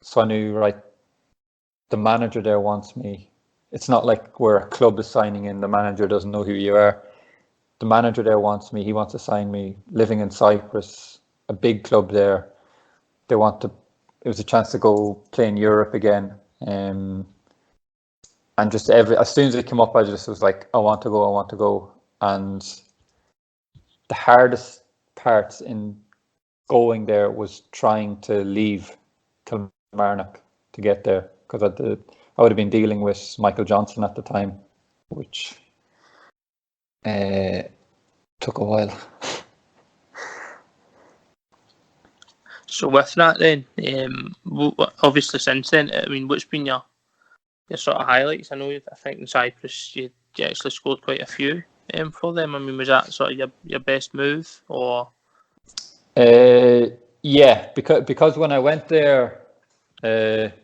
So I knew, right, the manager there wants me. It's not like where a club is signing in, the manager doesn't know who you are. The manager there wants me. He wants to sign me. Living in Cyprus, a big club there. It was a chance to go play in Europe again. And just as soon as it came up, I just was like, I want to go. And the hardest parts in going there was trying to leave Kilmarnock to get there, because I would have been dealing with Michael Johnson at the time, which took a while. So with that then, obviously since then, I mean, what's been your sort of highlights? I think in Cyprus you actually scored quite a few for them. I mean, was that sort of your best move, or? Yeah, because when I went there, at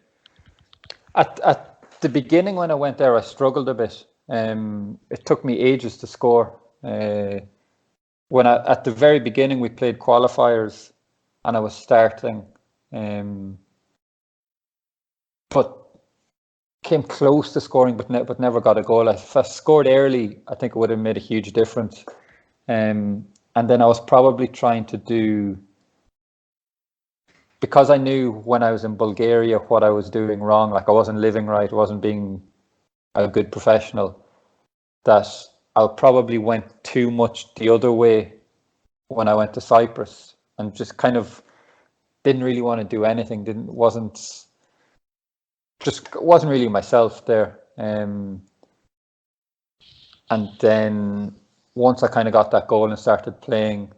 the beginning when I went there, I struggled a bit. It took me ages to score. At the very beginning, we played qualifiers, and I was starting, but came close to scoring, but never got a goal. If I scored early, I think it would have made a huge difference. And then I was probably trying to do, because I knew when I was in Bulgaria what I was doing wrong, like I wasn't living right, I wasn't being a good professional, that I probably went too much the other way when I went to Cyprus, and just kind of didn't really want to do anything. just wasn't really myself there. And then once I kind of got that goal and started playing,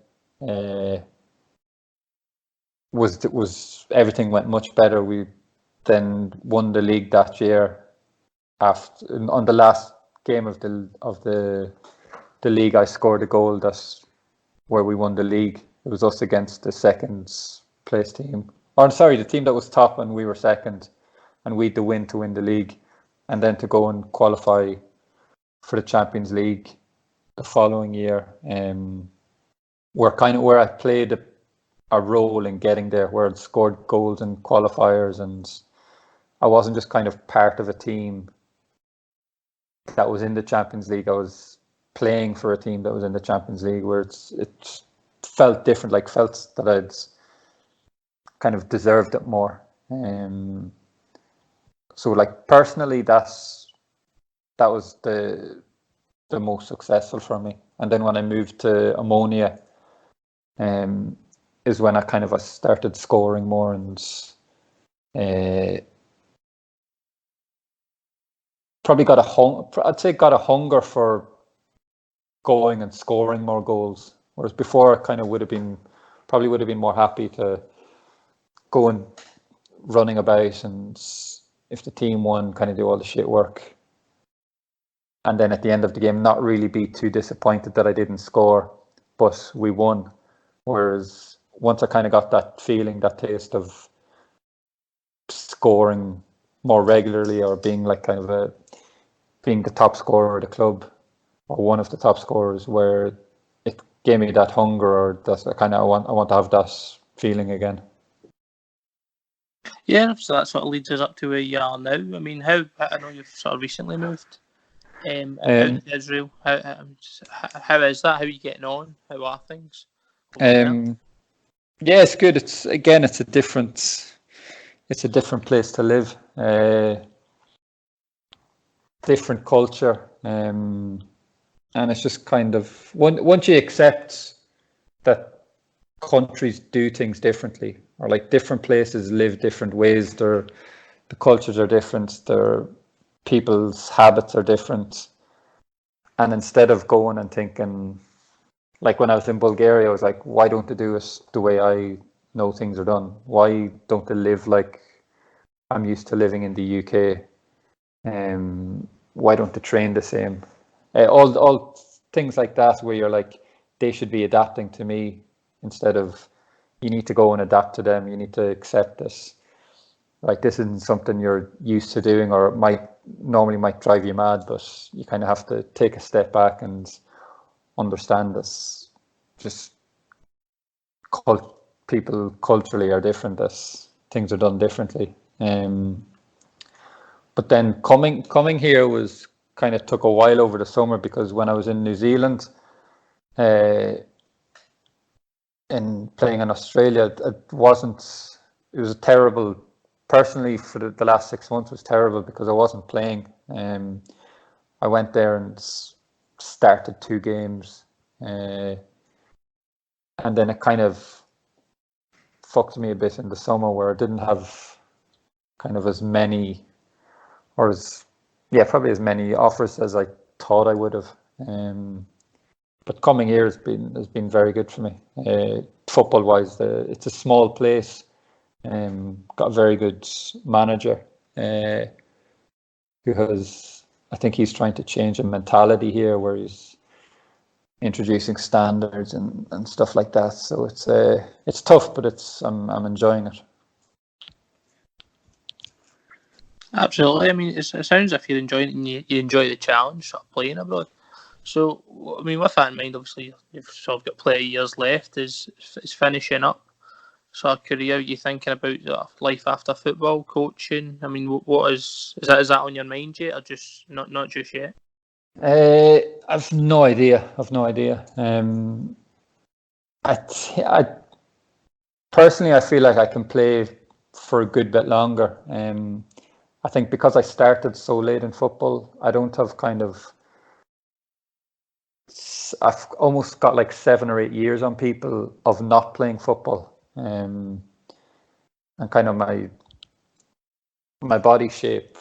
was everything went much better. We then won the league that year. On the last game of the league, I scored a goal. That's where we won the league. It was us against the second place team. Or sorry, the team that was top and we were second, and we had the win to win the league, and then to go and qualify for the Champions League the following year. Where I played a role in getting there, where I'd scored goals in qualifiers, and I wasn't just kind of part of a team that was in the Champions League. I was playing for a team that was in the Champions League, where it felt different, like felt that I'd kind of deserved it more. So like personally, that was the most successful for me. And then when I moved to Ammonia, is when I started scoring more, and probably got a hunger for going and scoring more goals. Whereas before, I kind of would have been more happy to go and running about, and if the team won, kind of do all the shit work. And then at the end of the game, not really be too disappointed that I didn't score, but we won. Whereas once I kind of got that feeling, that taste of scoring more regularly, or being like being the top scorer of the club, or one of the top scorers, where it gave me that hunger, or that I want to have that feeling again. Yeah, so that sort of leads us up to where you are now. I mean, I know you've sort of recently moved out to Israel. How is that? How are you getting on? How are things? Yeah, it's good. It's a different place to live. Different culture, and it's just kind of once you accept that countries do things differently, or like different places live different ways, the cultures are different, their people's habits are different, and instead of going and thinking, like when I was in Bulgaria, I was like, why don't they do it the way I know things are done? Why don't they live like I'm used to living in the UK? Why don't they train the same? All things like that, where you're like, they should be adapting to me, instead of you need to go and adapt to them. You need to accept this. Like, this isn't something you're used to doing, or it normally might drive you mad, but you kind of have to take a step back and understand this. Just people culturally are different. This things are done differently. But then coming here was kind of took a while over the summer, because when I was in New Zealand, and playing in Australia, it was a terrible, personally for the last 6 months was terrible, because I wasn't playing. I went there and started 2 games, and then it kind of fucked me a bit in the summer, where I didn't have kind of as many, probably as many offers as I thought I would have. But coming here has been very good for me. Football wise, it's a small place. Got a very good manager, because I think he's trying to change a mentality here, where he's introducing standards and stuff like that. So it's tough, but I'm enjoying it. Absolutely. I mean, it sounds as if you're enjoying it, and you enjoy the challenge of playing abroad. So, I mean, with that in mind, obviously you've sort of got plenty of years left. Is finishing up sort of career? Are you thinking about life after football, coaching? I mean, what is that on your mind yet, or just not just yet? I've no idea. I personally, I feel like I can play for a good bit longer. I think because I started so late in football, I don't have I've almost got like 7 or 8 years on people of not playing football. And kind of my body shape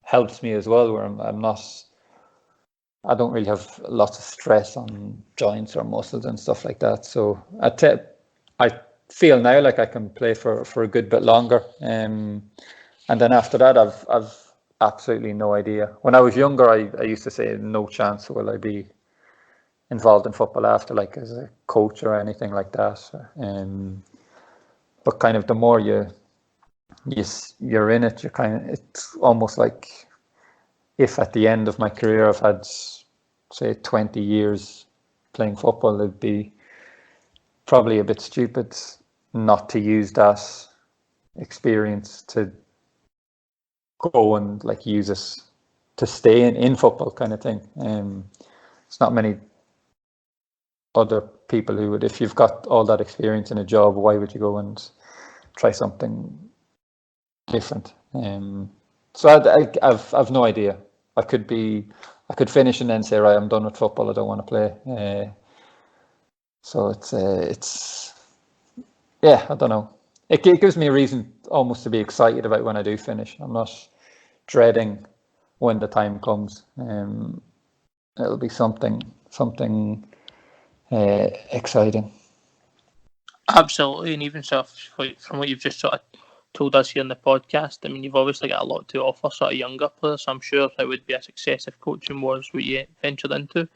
helps me as well, where I don't really have lots of stress on joints or muscles and stuff like that. So I feel now like I can play for a good bit longer. And then after that, I've absolutely no idea. When I was younger, I used to say no chance will I be involved in football after, like as a coach or anything like that. But kind of the more you're in it, it's almost like, if at the end of my career I've had, say, 20 years playing football, it'd be probably a bit stupid not to use that experience to go and like use it to stay in football, kind of thing. It's not many other people who would. If you've got all that experience in a job, why would you go and try something different? So I've no idea. I could finish and then say, right, I'm done with football, I don't want to play. So it's yeah, I don't know. It gives me a reason almost to be excited about when I do finish. I'm not dreading when the time comes. It'll be something exciting. Absolutely, and even sort of from what you've just sort of told us here in the podcast, I mean, you've obviously got a lot to offer sort of younger players, so I'm sure it would be a success if coaching was what you ventured into.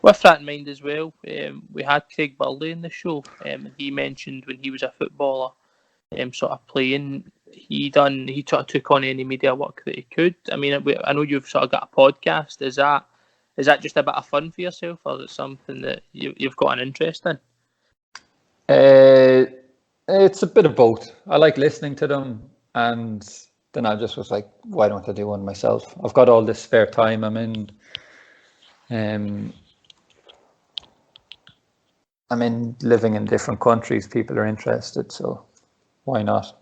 With that in mind as well, we had Craig Burley in the show, and he mentioned when he was a footballer, sort of playing, he sort of took on any media work that he could. I mean, I know you've sort of got a podcast. Is that just a bit of fun for yourself, or is it something that you've got an interest in? It's a bit of both. I like listening to them, and then I just was like, why don't I do one myself? I've got all this spare time. I'm in living in different countries. People are interested, so why not?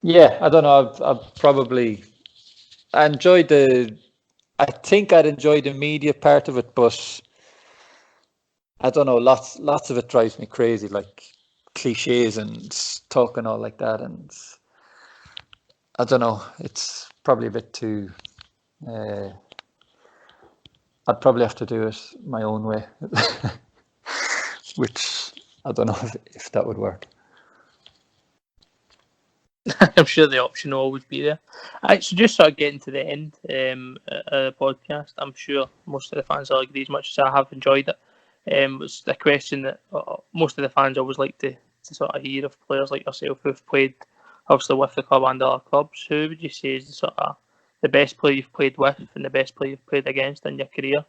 Yeah, I don't know. I think I'd enjoy the media part of it, but I don't know. Lots of it drives me crazy, like cliches and talking all like that, and I don't know. It's probably a bit too. I'd probably have to do it my own way, which I don't know if that would work. I'm sure the option will always be there. So just sort of getting to the end of the podcast, I'm sure most of the fans will agree as much as I have enjoyed it. It's a question that most of the fans always like to sort of hear of players like yourself who've played obviously with the club and other clubs. Who would you say is the best player you've played with and the best player you've played against in your career?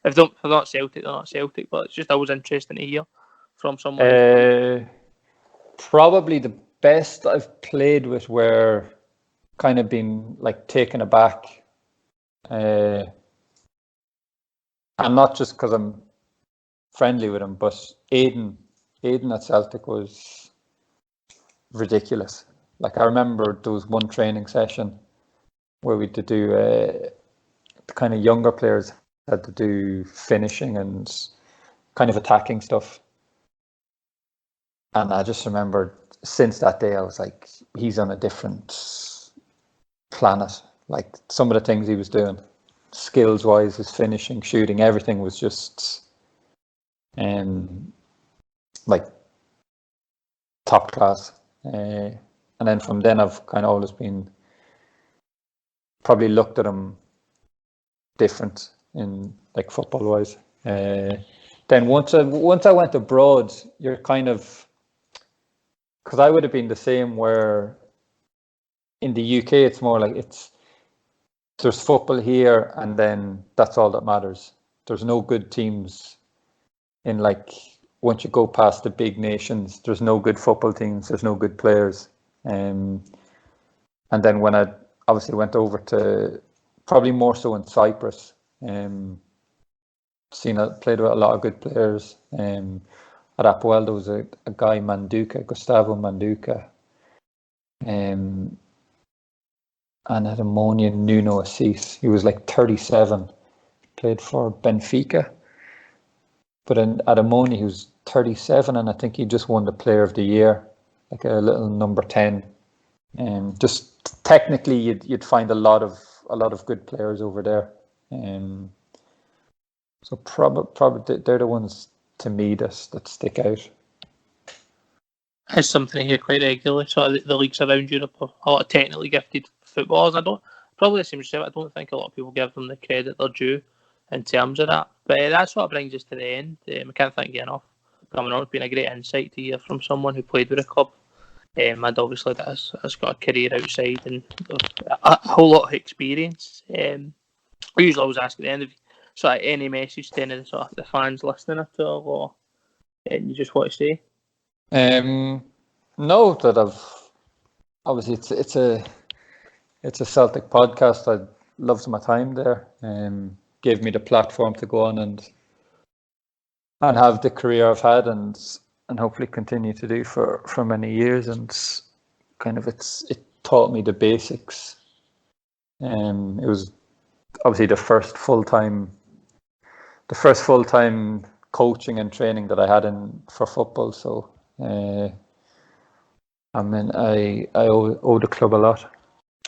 If they're not Celtic, they're not Celtic, but it's just always interesting to hear from someone. Probably the best I've played with were kind of been like taken aback, and not just because I'm friendly with him, but Aidan at Celtic was ridiculous. Like, I remember there was one training session where we had to do the kind of younger players had to do finishing and kind of attacking stuff, and I just remember since that day I was like, he's on a different planet. Like, some of the things he was doing skills wise, his finishing, shooting, everything was just like top class. And then from then I've kind of always been probably looked at him different in like football wise. Then once I went abroad, you're kind of, because I would have been the same, where in the UK it's more like there's football here and then that's all that matters. There's no good teams in, like, once you go past the big nations, there's no good football teams, there's no good players. And then when I obviously went over to, probably more so in Cyprus, played with a lot of good players. At Apoel there was a guy, Gustavo Manduca, and at Ammonia, Nuno Assis. He was like 37, played for Benfica, but at Ammonia he was 37, and I think he just won the Player of the Year, like a little number 10. Just technically, you'd find a lot of good players over there. So probably they're the ones to me that stick out. It's something I hear quite regularly. So the leagues around Europe are a lot of technically gifted footballers. I don't probably the same as yourself. I don't think a lot of people give them the credit they're due in terms of that. But that sort of brings us to the end. I can't thank you enough for coming on. It's been a great insight to hear from someone who played with a club. And obviously that has got a career outside and a whole lot of experience. I usually always ask at the end of sort of any message to any of the fans listening at all, or you just want to say. No, that I've obviously it's a Celtic podcast. I loved my time there. Gave me the platform to go on and have the career I've had and hopefully continue to do for many years. And kind of it taught me the basics. It was obviously the first full time coaching and training that I had for football. So I owe the club a lot.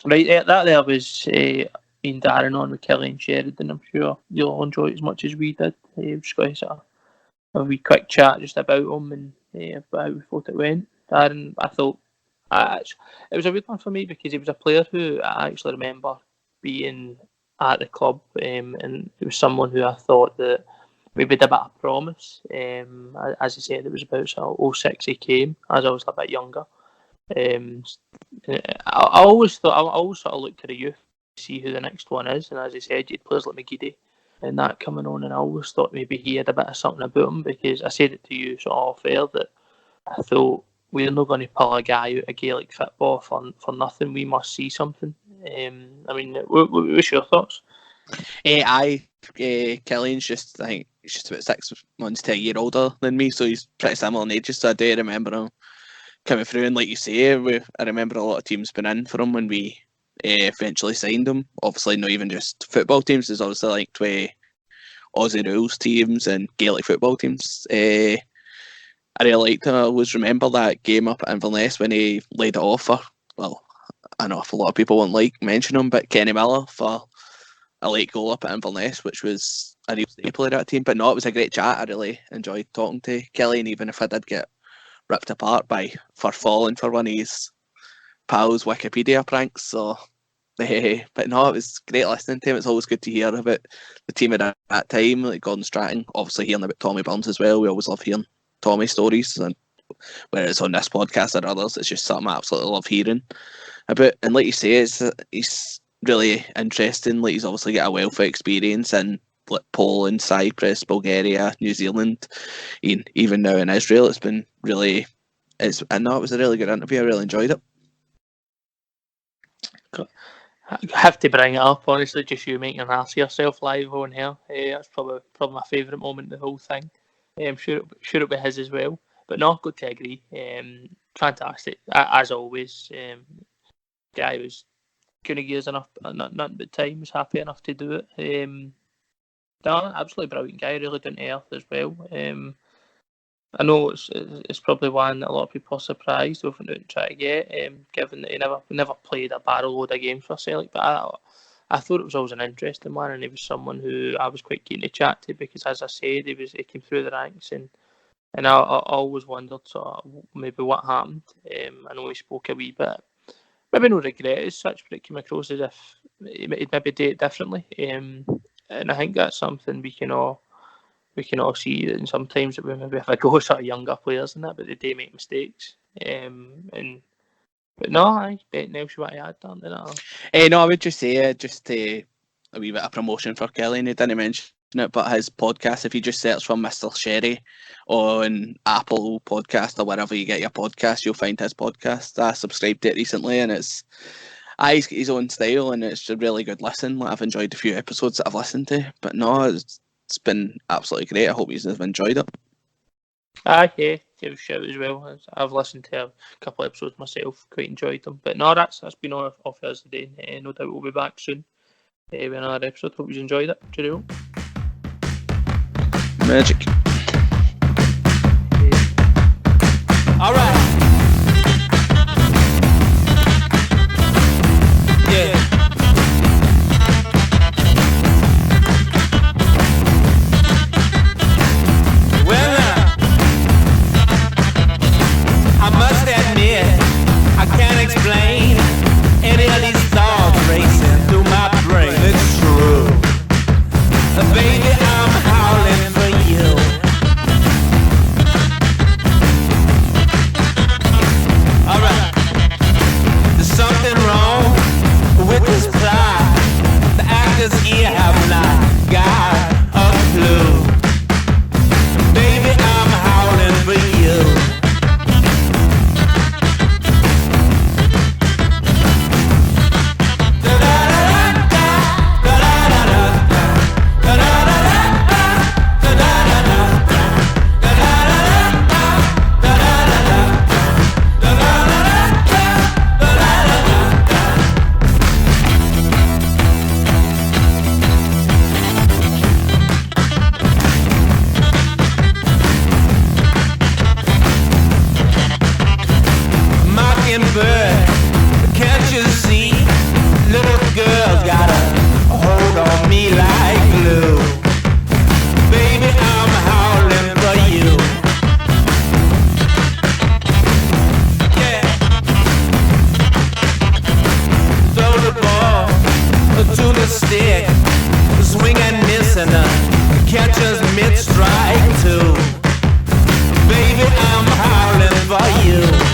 Right, that there was Ian Darren on with Cillian Sheridan. I'm sure you'll enjoy it as much as we did. Just got to sort of have a wee quick chat just about him and about how we thought it went. Darren, I thought it was a weird one for me because he was a player who I actually remember being at the club, and it was someone who I thought that maybe had a bit of promise. As he said, it was about sort of 06 he came, as I was a bit younger. I always sort of looked to the youth to see who the next one is, and as I said, you had players like McGeady and that coming on, and I always thought maybe he had a bit of something about him because I said it to you sort of off air that I thought we're not going to pull a guy out of Gaelic football for nothing. We must see something. I mean, what's your thoughts? Cillian's just, I think he's just about 6 months to a year older than me, so he's pretty similar in age. So I do remember him coming through, and like you say, I remember a lot of teams been in for him when we eventually signed him. Obviously, not even just football teams. There's obviously like Aussie rules teams and Gaelic football teams. I really liked him. I always remember that game up at Inverness when he laid it off for, well, I know if a lot of people won't like mention him, but Kenny Miller for a late goal up at Inverness, which was a real staple of that team. But no, it was a great chat. I really enjoyed talking to Cillian, even if I did get ripped apart for falling for one of his pals' Wikipedia pranks. So, but no, it was great listening to him. It's always good to hear about the team at that time, like Gordon Stratton. Obviously, hearing about Tommy Burns as well. We always love hearing Tommy stories, and whether it's on this podcast or others, it's just something I absolutely love hearing about. And like you say, he's really interesting. Like, he's obviously got a wealth of experience in like Poland, Cyprus, Bulgaria, New Zealand, even now in Israel. It's been really, I know it was a really good interview. I really enjoyed it. I have to bring it up, honestly, just you making an ass of yourself live on here. That's probably my favourite moment of the whole thing. I'm sure it'll be his as well. But no, good to agree. Fantastic, as always. Guy was couldn't give us enough, nothing but time. Was happy enough to do it. No, absolutely brilliant guy, really down to earth as well. I know it's probably one that a lot of people are surprised with and try to get, given that he never played a barrel load of games for Celtic. But I thought it was always an interesting one, and he was someone who I was quite keen to chat to because, as I said, he came through the ranks, and I always wondered sort of maybe what happened. I know he spoke a wee bit, maybe no regret as such, but it came across as if he'd maybe do it differently. And I think that's something we can all see, and sometimes we maybe have a go sort of younger players and that, but they do make mistakes. But no, I bet else you want to add down to that. No, I would just say a wee bit of promotion for Cillian. He didn't mention it, but his podcast, if you just search for Mr. Sherry on Apple Podcast or wherever you get your podcast, you'll find his podcast. I subscribed to it recently, and he's got his own style, and it's a really good listen. Like, I've enjoyed a few episodes that I've listened to, but no, it's been absolutely great. I hope you have enjoyed it. Yeah, give a shout as well. I've listened to a couple of episodes myself, quite enjoyed them. But no, that's been all off us today. No doubt we'll be back soon with another episode. Hope you enjoyed it. Cheerio. Magic. All right. for you.